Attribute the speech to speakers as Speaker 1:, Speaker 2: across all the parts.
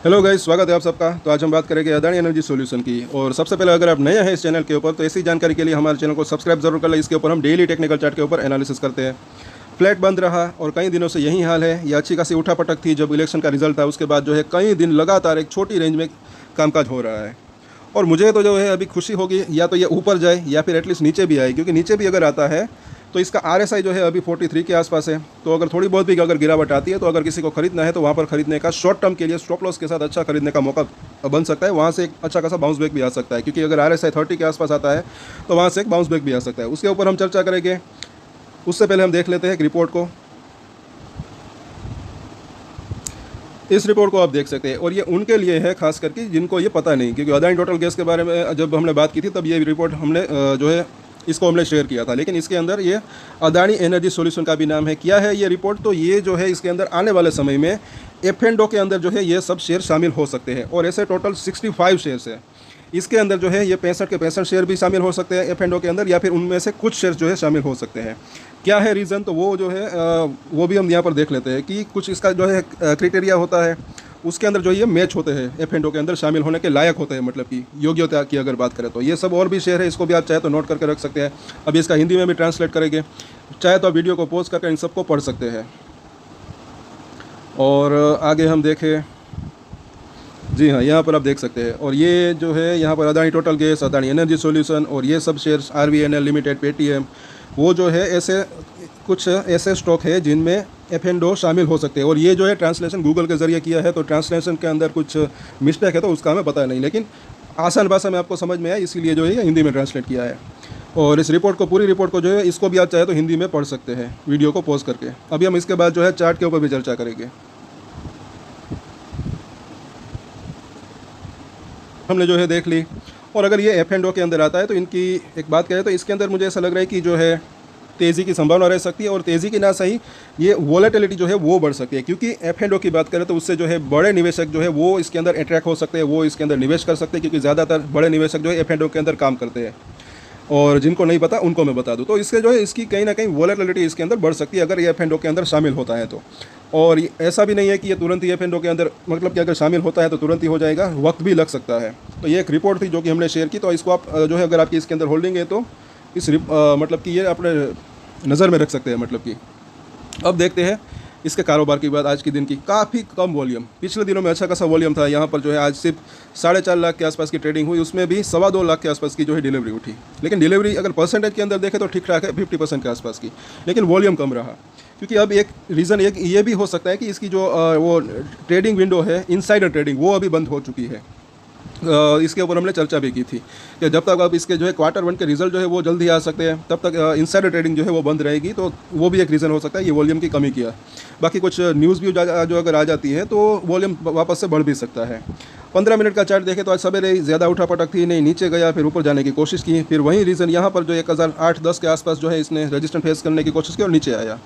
Speaker 1: Hello guys, स्वागत है आप सबका। तो आज हम बात करेंगे अदानी एनर्जी सॉल्यूशन की। और सबसे पहले अगर आप नए हैं इस चैनल के ऊपर तो ऐसी जानकारी के लिए हमारे चैनल को सब्सक्राइब जरूर कर लें। इसके ऊपर हम डेली टेक्निकल चार्ट के ऊपर एनालिसिस करते हैं। फ्लैट बंद रहा और कई दिनों से यही हाल है। यह अच्छी खासी उठापटक थी जब इलेक्शन का रिजल्ट था, उसके बाद जो है कई दिन लगातार एक छोटी रेंज में कामकाज हो रहा है। और मुझे तो जो है अभी खुशी होगी या तो ये ऊपर जाए या फिर एटलीस्ट नीचे भी आए, क्योंकि नीचे भी अगर आता है तो इसका RSI जो है अभी 43 के आसपास है। तो अगर थोड़ी बहुत भी अगर गिरावट आती है तो अगर किसी को खरीदना है तो वहाँ पर खरीदने का शॉर्ट टर्म के लिए स्टॉप लॉस के साथ अच्छा खरीदने का मौका बन सकता है। वहाँ से एक अच्छा खासा बाउंस बैक भी आ सकता है, क्योंकि अगर RSI 30 के आसपास आता है तो वहाँ से एक बाउंस बैक भी आ सकता है। उसके ऊपर हम चर्चा करेंगे। उससे पहले हम देख लेते हैं एक रिपोर्ट को। इस रिपोर्ट को आप देख सकते हैं और ये उनके लिए है खास करके जिनको ये पता नहीं, क्योंकि अदानी टोटल गैस के बारे में जब हमने बात की थी तब ये रिपोर्ट हमने जो है इसको हमने शेयर किया था। लेकिन इसके अंदर ये अदानी एनर्जी सॉल्यूशन का भी नाम है। क्या है ये रिपोर्ट? तो ये जो है इसके अंदर आने वाले समय में F&O के अंदर जो है ये सब शेयर शामिल हो सकते हैं। और ऐसे टोटल 65 शेयर्स है। इसके अंदर जो है ये 65 के 65 शेयर भी शामिल हो सकते हैं F&O के अंदर, या फिर उनमें से कुछ शेयर जो है शामिल हो सकते हैं। क्या है रीज़न? तो वो जो है वो भी हम यहाँ पर देख लेते हैं कि कुछ इसका जो है क्राइटेरिया होता है, उसके अंदर जो ये मैच होते हैं F&O के अंदर शामिल होने के लायक होते हैं, मतलब कि योग्यता की अगर बात करें तो ये सब और भी शेयर है। इसको भी आप चाहे तो नोट करके रख सकते हैं। अभी इसका हिंदी में भी ट्रांसलेट करेंगे, चाहे तो आप वीडियो को पॉज करके इन सबको पढ़ सकते हैं। और आगे हम देखें, जी हाँ, यहाँ पर आप देख सकते हैं। और ये जो है यहाँ पर Adani total gas, Adani energy solution और ये सब शेयर्स RVNL लिमिटेड, पेटीएम, वो जो है ऐसे कुछ ऐसे स्टॉक है जिनमें F&O शामिल हो सकते हैं। और ये जो है ट्रांसलेशन गूगल के ज़रिए किया है, तो ट्रांसलेशन के अंदर कुछ मिस्टेक है तो उसका हमें पता नहीं, लेकिन आसान भाषा में आपको समझ में आया इसीलिए जो है हिंदी में ट्रांसलेट किया है। और इस रिपोर्ट को, पूरी रिपोर्ट को जो है इसको भी आप चाहे तो हिंदी में पढ़ सकते हैं वीडियो को पॉज करके। अभी हम इसके बाद जो है चार्ट के ऊपर भी चर्चा करेंगे। हमने जो है देख ली। और अगर ये F&O के अंदर आता है तो इनकी एक बात करें तो इसके अंदर मुझे ऐसा लग रहा है कि जो है तेज़ी की संभावना रह सकती है। और तेज़ी की ना सही, ये वॉलेटिलिटी जो है वो बढ़ सकती है, क्योंकि F&O की बात करें तो उससे जो है बड़े निवेशक जो है वो इसके अंदर अट्रैक्ट हो सकते हैं, वो इसके अंदर निवेश कर सकते हैं, क्योंकि ज़्यादातर बड़े निवेशक जो है F&O के अंदर काम करते हैं। और जिनको नहीं पता उनको मैं बता दूं तो इसके जो है इसकी कहीं ना कहीं वॉलेटिलिटी इसके अंदर बढ़ सकती है अगर ये F&O के अंदर शामिल होता है तो। और ऐसा भी नहीं है कि ये तुरंत ही F&O के अंदर, मतलब कि अगर शामिल होता है तो तुरंत ही हो जाएगा, वक्त भी लग सकता है। तो ये एक रिपोर्ट थी जो कि हमने शेयर की। तो इसको आप जो है अगर आपकी इसके अंदर होल्डिंग है तो इस मतलब कि ये अपने नज़र में रख सकते हैं। मतलब कि अब देखते हैं इसके कारोबार की बात। आज के दिन की काफ़ी कम वॉल्यूम, पिछले दिनों में अच्छा खासा वॉल्यूम था। यहाँ पर जो है आज सिर्फ 4.5 लाख के आसपास की ट्रेडिंग हुई, उसमें भी 2.25 लाख के आसपास की जो है डिलीवरी उठी। लेकिन डिलीवरी अगर परसेंटेज के अंदर देखें तो ठीक ठाक है, 50% के आसपास की, लेकिन वॉल्यूम कम रहा। क्योंकि अब एक रीज़न एक ये भी हो सकता है कि इसकी जो वो ट्रेडिंग विंडो है, इनसाइडर ट्रेडिंग, वो अभी बंद हो चुकी है। इसके ऊपर हमने चर्चा भी की थी कि जब तक अब इसके जो है Q1 के रिजल्ट जो है वो जल्दी आ सकते हैं, तब तक इनसाइडर ट्रेडिंग जो है वो बंद रहेगी। तो वो भी एक रीज़न हो सकता है ये वॉल्यूम की कमी किया। बाकी कुछ न्यूज़ भी जो अगर आ जाती है तो वॉल्यूम वापस से बढ़ भी सकता है। 15 मिनट का चार्ट देखें तो आज सवेरे ज़्यादा उठापटक थी, नहीं नीचे गया, फिर ऊपर जाने की कोशिश की, फिर वही रीज़न यहाँ पर जो 1008-10 के आसपास जो है इसने रजिस्टेंस फेस करने की कोशिश की और नीचे आया।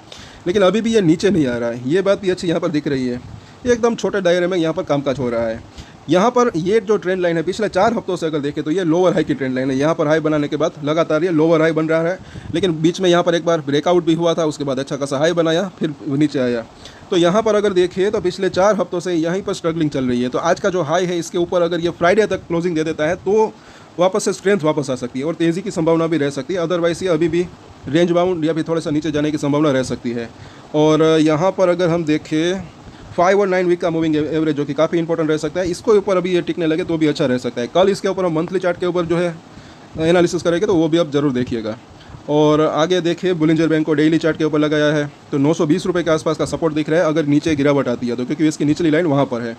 Speaker 1: लेकिन अभी भी ये नीचे नहीं आ रहा है, ये बात भी अच्छी यहाँ पर दिख रही है। ये एकदम छोटे दायरे में यहाँ पर कामकाज हो रहा है। यहाँ पर ये जो ट्रेंड लाइन है पिछले 4 हफ्तों से अगर देखें तो ये लोअर हाई की ट्रेंड लाइन है। यहाँ पर हाई बनाने के बाद लगातार ये लोअर हाई बन रहा है, लेकिन बीच में यहाँ पर एक बार ब्रेकआउट भी हुआ था, उसके बाद अच्छा खासा हाई बनाया, फिर नीचे आया। तो यहाँ पर अगर देखिए तो पिछले 4 हफ्तों से यहीं पर स्ट्रगलिंग चल रही है। तो आज का जो हाई है इसके ऊपर अगर ये फ्राइडे तक क्लोजिंग दे देता है तो वापस से स्ट्रेंथ वापस आ सकती है और तेज़ी की संभावना भी रह सकती है। अदरवाइज ये अभी भी रेंज बाउंड या फिर थोड़ा सा नीचे जाने की संभावना रह सकती है। और यहाँ पर अगर हम देखें 5 और 9 वीक का मूविंग एवरेज जो कि काफ़ी इंपॉर्टेंट रह सकता है, इसको ऊपर अभी ये टिकने लगे तो भी अच्छा रह सकता है। कल इसके ऊपर हम मंथली चार्ट के ऊपर जो है एनालिसिस करेंगे तो वो भी आप ज़रूर देखिएगा। और आगे देखिए बुलिंजर बैंक को डेली चार्ट के ऊपर लगाया है तो 920 रुपये के आसपास का सपोर्ट दिख रहा है अगर नीचे गिरावट आती है तो, क्योंकि इसकी निचली लाइन वहाँ पर है।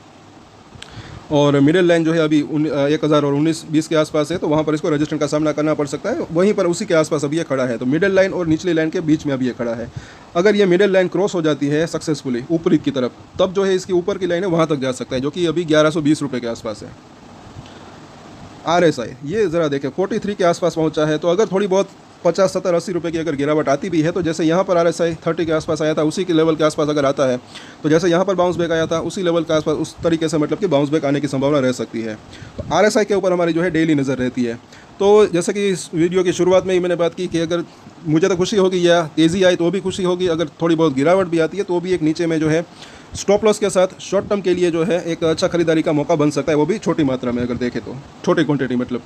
Speaker 1: और मिडिल लाइन जो है अभी 1019-20 के आसपास है, तो वहाँ पर इसको रजिस्टेंस का सामना करना पड़ सकता है। वहीं पर उसी के आसपास अभी ये खड़ा है, तो मिडिल लाइन और निचली लाइन के बीच में अभी ये खड़ा है। अगर ये मिडिल लाइन क्रॉस हो जाती है सक्सेसफुली ऊपरी की तरफ, तब जो है इसकी ऊपर की लाइन है वहाँ तक जा सकता है, जो कि अभी 1120 रुपये के आसपास है। RSI ये ज़रा देखें 43 के आसपास पहुँचा है। तो अगर थोड़ी बहुत 50, 70, 80 रुपये की अगर गिरावट आती भी है तो जैसे यहाँ पर RSI 30 के आसपास आया था उसी के लेवल के आसपास अगर आता है तो जैसे यहाँ पर बाउंस बैक आया था उसी लेवल के आसपास उस तरीके से मतलब कि बाउंस बैक आने की संभावना रह सकती है। तो RSI के ऊपर हमारी जो है डेली नज़र रहती है। तो जैसे कि इस वीडियो की शुरुआत में ही मैंने बात की कि अगर मुझे तो खुशी होगी या तेज़ी आई तो भी खुशी होगी, अगर थोड़ी बहुत गिरावट भी आती है तो भी एक नीचे में जो है स्टॉप लॉस के साथ शॉर्ट टर्म के लिए जो है एक अच्छा खरीदारी का मौका बन सकता है, वो भी छोटी मात्रा में अगर देखें तो, छोटी क्वांटिटी मतलब।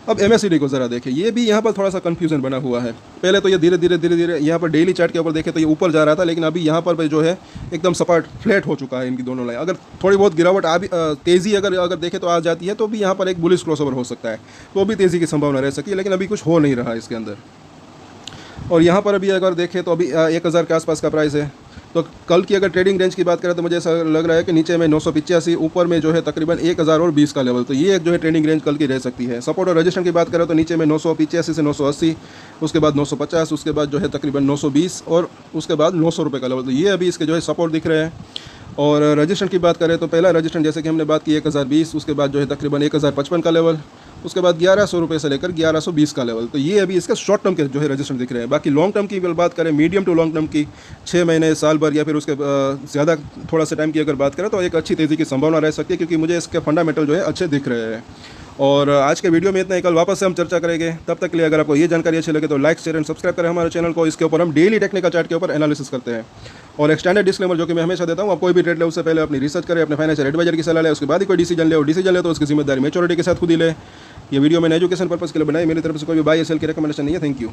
Speaker 1: अब MACD को ज़रा देखें, ये भी यहाँ पर थोड़ा सा कन्फ्यूजन बना हुआ है। पहले तो ये धीरे धीरे यहाँ पर डेली चार्ट के ऊपर देखें तो ये ऊपर जा रहा था, लेकिन अभी यहाँ पर जो है एकदम सपाट फ्लैट हो चुका है इनकी दोनों लाइन। अगर थोड़ी बहुत गिरावट तेज़ी अगर देखें तो आ जाती है तो भी यहाँ पर एक बुलिश क्रॉसओवर हो सकता है, तो भी तेज़ी की संभावना रह सकती है, लेकिन अभी कुछ हो नहीं रहा है इसके अंदर। और यहाँ पर अभी अगर देखें तो अभी 1000 के आसपास का प्राइस है। तो कल की अगर ट्रेडिंग रेंज की बात करें तो मुझे ऐसा लग रहा है कि नीचे में 985, ऊपर में जो है तकरीबन 1020 का लेवल, तो ये एक जो है ट्रेडिंग रेंज कल की रह सकती है। सपोर्ट और रजिस्टेंस की बात करें तो नीचे में 985 से 980, उसके बाद 950, उसके बाद जो है तकरीबन 920 और उसके बाद 900 रुपये का लेवल, तो ये अभी इसके जो है सपोर्ट दिख रहे हैं। और रजिस्टेंस की बात करें तो पहला रजिस्टेंस जैसे कि हमने बात की 1020, उसके बाद जो है तकरीबन 1055 का लेवल, उसके बाद 1100 रुपये से लेकर 1120 का लेवल, तो ये अभी इसका शॉर्ट टर्म के जो है रजिस्टेंस दिख रहे हैं। बाकी लॉन्ग टर्म की बात करें, मीडियम टू लॉन्ग टर्म की 6 महीने, साल भर या फिर उसके ज़्यादा थोड़ा सा टाइम की अगर बात करें तो एक अच्छी तेज़ी की संभावना रह सकती है, क्योंकि मुझे इसके फंडामेंटल जो है अच्छे दिख रहे हैं। और आज के वीडियो में इतना ही, कल वापस से हम चर्चा करेंगे। तब तक के लिए अगर आपको ये जानकारी अच्छी लगे तो लाइक, शेयर एंड सब्सक्राइब करें हमारे चैनल को। इसके ऊपर हम डेली टेक्निकल चार्ट के ऊपर एनालिसिस करते हैं। और एक स्टैंडर्ड डिस्क्लेमर जो कि मैं हमेशा देता हूँ, आप कोई भी ट्रेड ले उससे पहले अपनी रिसर्च करें, अपने फाइनेंशियल एडवाइजर की सलाह ले, उसके बाद ही कोई डिसीजन ले। और डिसीजन ले तो उसकी जिम्मेदारी मैच्योरिटी के साथ खुद ही ले। ये वीडियो मैंने एजुकेशन पर्पस के लिए बनाई, मेरी तरफ से कोई भी बाय या सेल की रिकमेंडेशन नहीं है। Thank you.